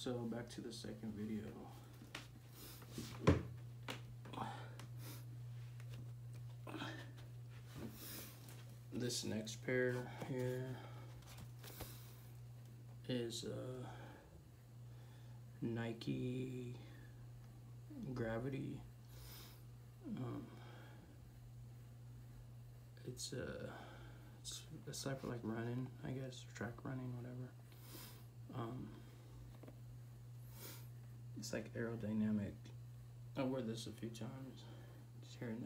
So back to the second video. This next pair here is Nike Gravity. It's type of like running, I guess, or track running, whatever. It's like aerodynamic. I wore this a few times, just here and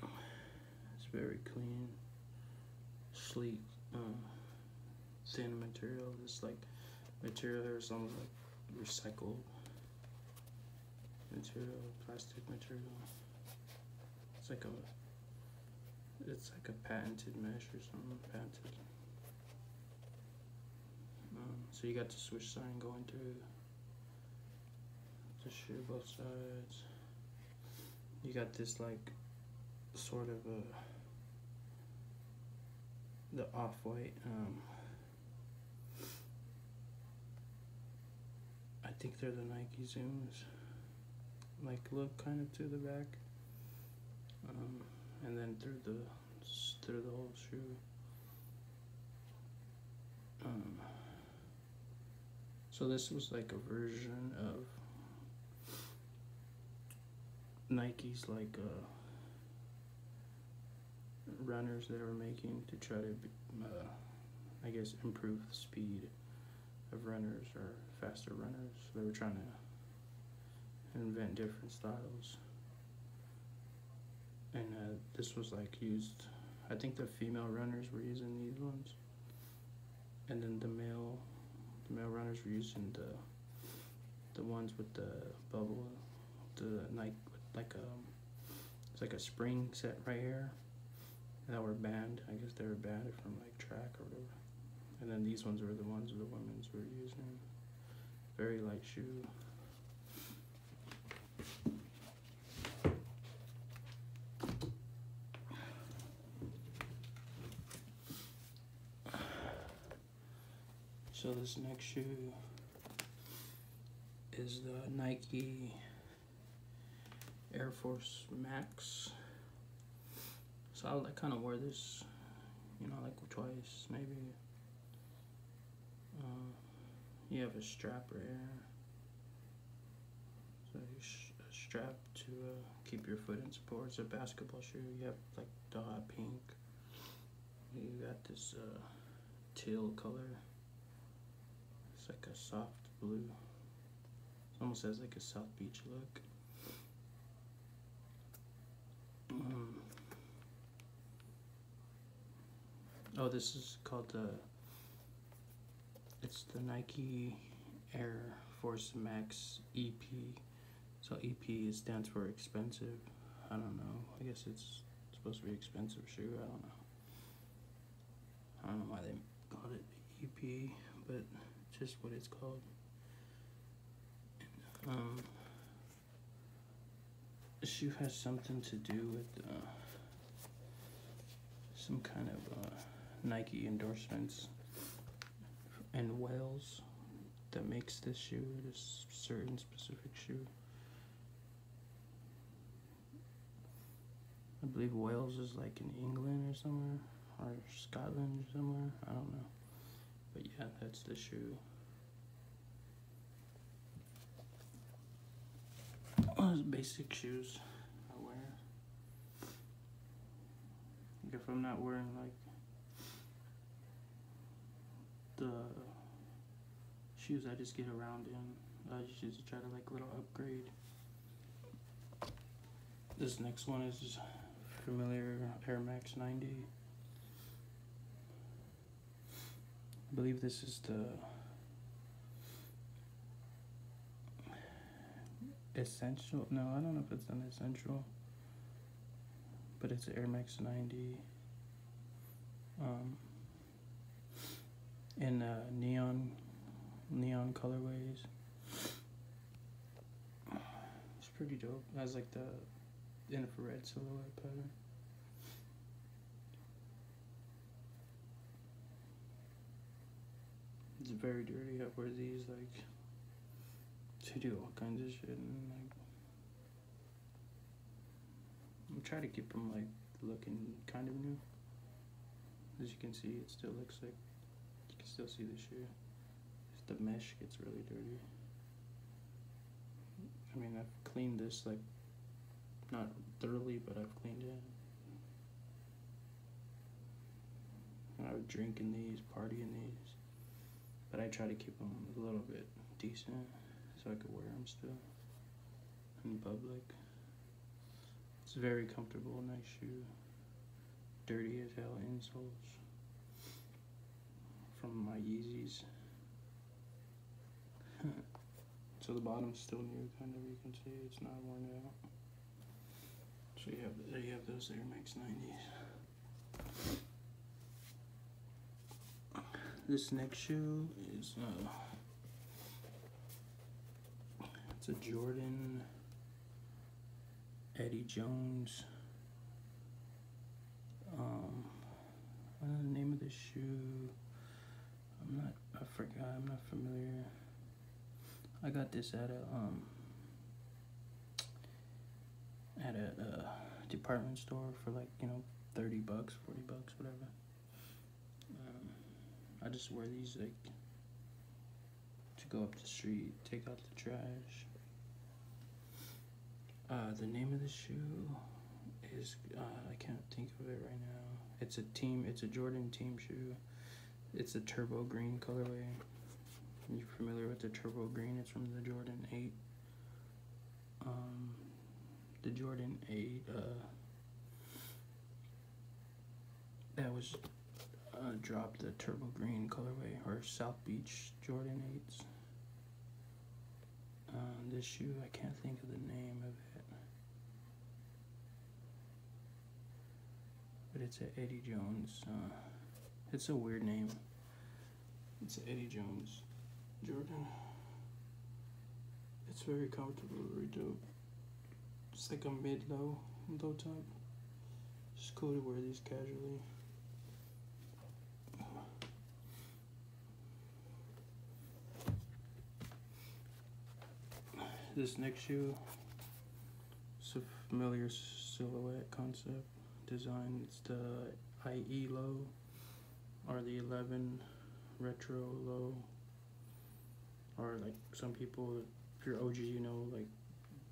there. It's very clean, sleek, thin material. This like material here is almost like recycled material, plastic material. It's like a patented mesh or something, patented. So you got the switch sign going through the shoe, both sides. You got this like sort of the off-white, I think they're the Nike Zooms, like look kind of to the back, and then through the whole shoe. So this was like a version of Nike's like runners that are making to try to I guess improve the speed of runners or faster runners. So they were trying to invent different styles, and this was like used, I think the female runners were using these ones, and then the male runners were using the ones with the bubble, the Nike, like it's like a spring set right here that were banned. I guess they were banned from like track or whatever. And then these ones were the ones the women's were using. Very light shoe. So this next shoe is the Nike Air Force Max. So I kind of wore this, you know, like twice maybe. You have a strap right here. So you strap to keep your foot in support. It's a basketball shoe. You have like the hot pink. You got this teal color. It's like a soft blue. It almost has like a South Beach look. Oh, this is called it's the Nike Air Force Max EP. So EP stands for expensive. I don't know. I guess it's supposed to be expensive shoe. I don't know why they called it EP, but it's just what it's called. The shoe has something to do with some kind of Nike endorsements in Wales that makes this shoe, this certain specific shoe. I believe Wales is like in England or somewhere, or Scotland or somewhere, I don't know. But yeah, that's the shoe. Those basic shoes I wear. If I'm not wearing like the shoes I just get around in, I just use to try to like little upgrade. This next one is familiar Air Max 90. I believe this is the essential. No, I don't know if it's an essential, but it's an Air Max 90 in neon colorways. It's pretty dope. It has like the infrared silhouette pattern. It's very dirty. I wear these like to do all kinds of shit, and like I'm trying to keep them like looking kind of new. As you can see, it still looks like you can still see the shoe. If the mesh gets really dirty. I mean, I've cleaned this like not thoroughly, but I've cleaned it. I would drink in these, party in these, but I try to keep them a little bit decent so I could wear them still in public. It's very comfortable, nice shoe. Dirty as hell insoles from my Yeezys. So the bottom's still new, kind of. You can see it's not worn out. So you have those Air Max 90s. This next shoe is it's a Jordan Eddie Jones. I don't know the name of the shoe. I forgot. I'm not familiar. I got this at a department store for like, you know, $30, $40, whatever. I just wear these like to go up the street, take out the trash. The name of the shoe is I can't think of it right now. It's a Jordan team shoe. It's a turbo green colorway. You're familiar with the turbo green? It's from the Jordan 8. The Jordan 8 that was dropped the turbo green colorway, or South Beach Jordan 8s. This shoe, I can't think of the name of it, but it's an Eddie Jones. It's a weird name. It's an Eddie Jones Jordan. It's very comfortable, very dope. It's like a mid-low top. It's cool to wear these casually. This next shoe, it's a familiar silhouette concept design. It's the IE low, or the 11 retro low, or like some people, if you're OG, you know, like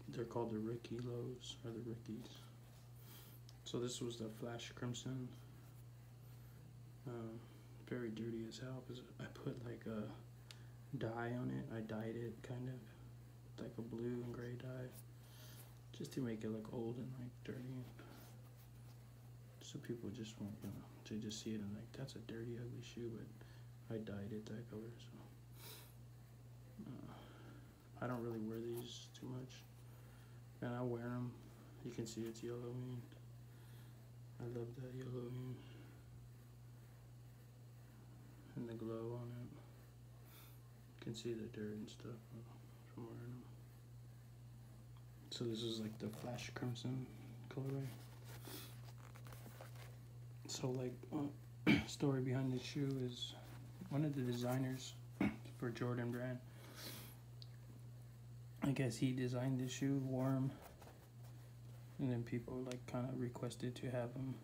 they're called the Ricky lows, or the Rickies. So this was the Flash Crimson. Very dirty as hell because I put like a dye on it. I dyed it kind of like a blue and gray dye, just to make it look old and like dirty, so people just won't, you know, to just see it and like, that's a dirty, ugly shoe, but I dyed it that color. So I don't really wear these too much, and I wear them. You can see it's yellowing. I love that yellowing and the glow on it. You can see the dirt and stuff from wearing them. So this is like the Flash Crimson colorway. So like, story behind this shoe is one of the designers for Jordan brand, I guess he designed this shoe, wore him, and then people like kind of requested to have them.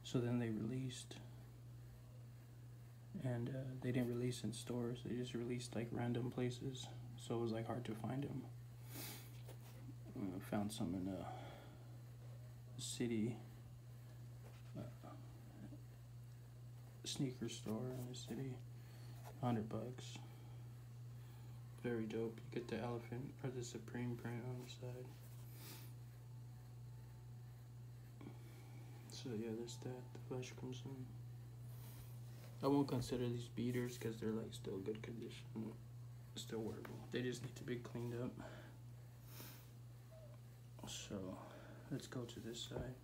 So then they released, and they didn't release in stores. They just released like random places. So it was like hard to find them. I found some in a city sneaker store in the city, $100. Very dope. You get the elephant or the Supreme print on the side. So yeah, there's that, the Flash Crimson. I won't consider these beaters because they're like still good condition, still wearable. They just need to be cleaned up. So let's go to this side.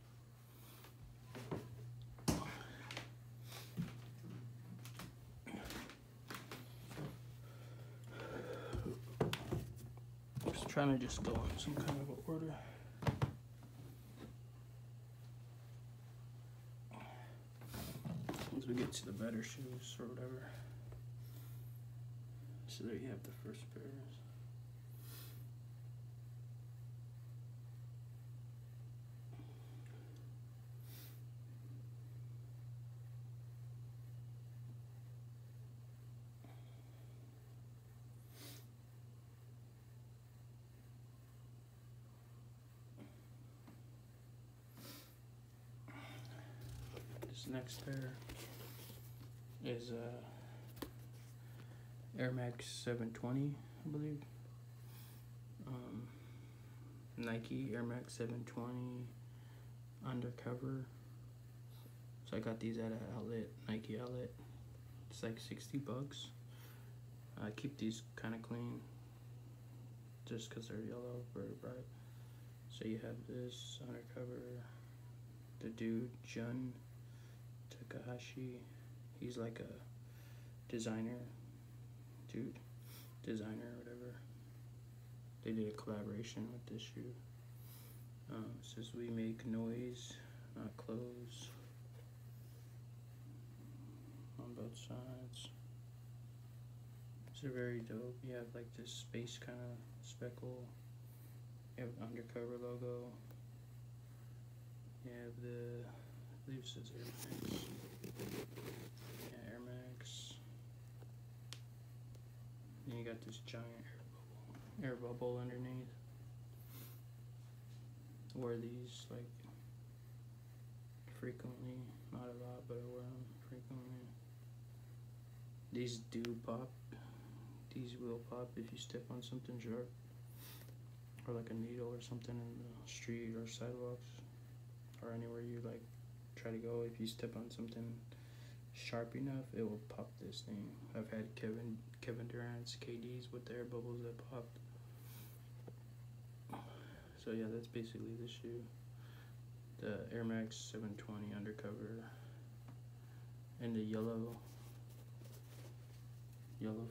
Trying to just go in some kind of order. Once we get to the better shoes or whatever. So there you have the first pairs. This next pair is Air Max 720, I believe. Nike Air Max 720 undercover. So I got these at an outlet, Nike outlet. It's like $60. I keep these kind of clean just because they're yellow, very bright. So you have this undercover, the dude Jun Takahashi. He's like a designer, designer or whatever. They did a collaboration with this shoe. It says we make noise, not clothes, on both sides. It's very dope. You have like this space kind of speckle. You have an undercover logo. You have the, I believe it says Air Max. Yeah, Air Max. And you got this giant air bubble underneath. Wear these like frequently, not a lot, but I wear them frequently. These do pop. These will pop if you step on something sharp, or like a needle or something in the street or sidewalks, or anywhere you like try to go. If you step on something sharp enough, it will pop this thing. I've had Kevin Durant's KDs with the air bubbles that popped. So yeah, that's basically the shoe. The Air Max 720 undercover and the yellow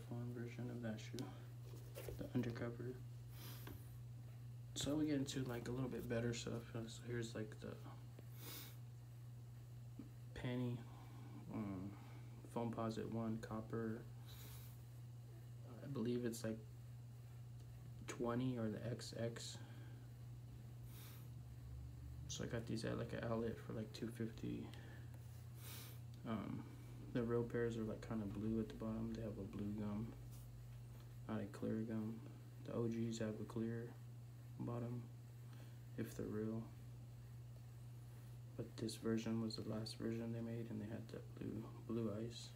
fawn version of that shoe, the undercover. So we get into like a little bit better stuff. So here's like the penny Foamposite 1 copper. I believe it's like 20 or the XX. So I got these at like an outlet for like $2.50. The real pairs are like kind of blue at the bottom. They have a blue gum, not a clear gum. The OGs have a clear bottom, if they're real. But this version was the last version they made, and they had that blue ice.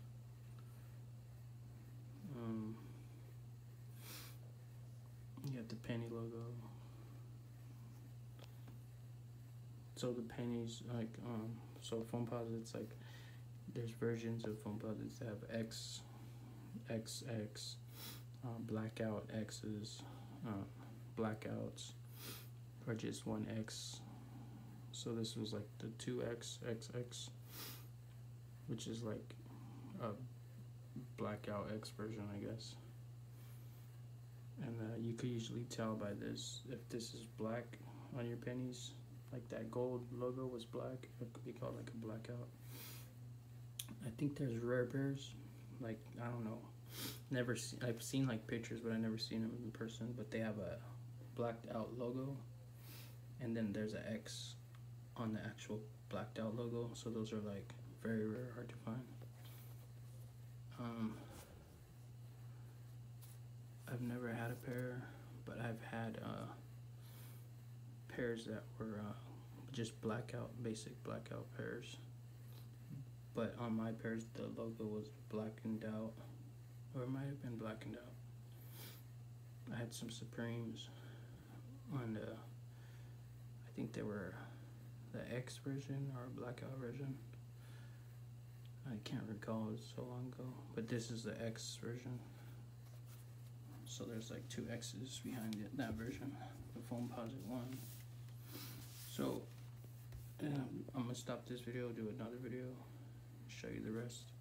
You have the penny logo. So the pennies, like, so Foamposites, like, there's versions of Foamposites that have X, XX, blackout X's, blackouts, or just one X. So this was like the 2X, XX, which is like a blackout X version, I guess. And you could usually tell by this, if this is black on your pennies, like that gold logo was black, it could be called like a blackout. I think there's rare pairs, like, I don't know, I've seen like pictures, but I've never seen them in person, but they have a blacked out logo, and then there's an X on the actual blacked out logo, so those are like very rare, hard to find. I've never had a pair, but I've had pairs that were just blackout, basic blackout pairs. But on my pairs, the logo was blackened out, or it might have been blackened out. I had some Supremes on I think they were the X version or blackout version. I can't recall, it was so long ago. But this is the X version. So there's like 2 X's behind it, that version, the Foamposite 1. So I'm gonna stop this video, do another video, show you the rest.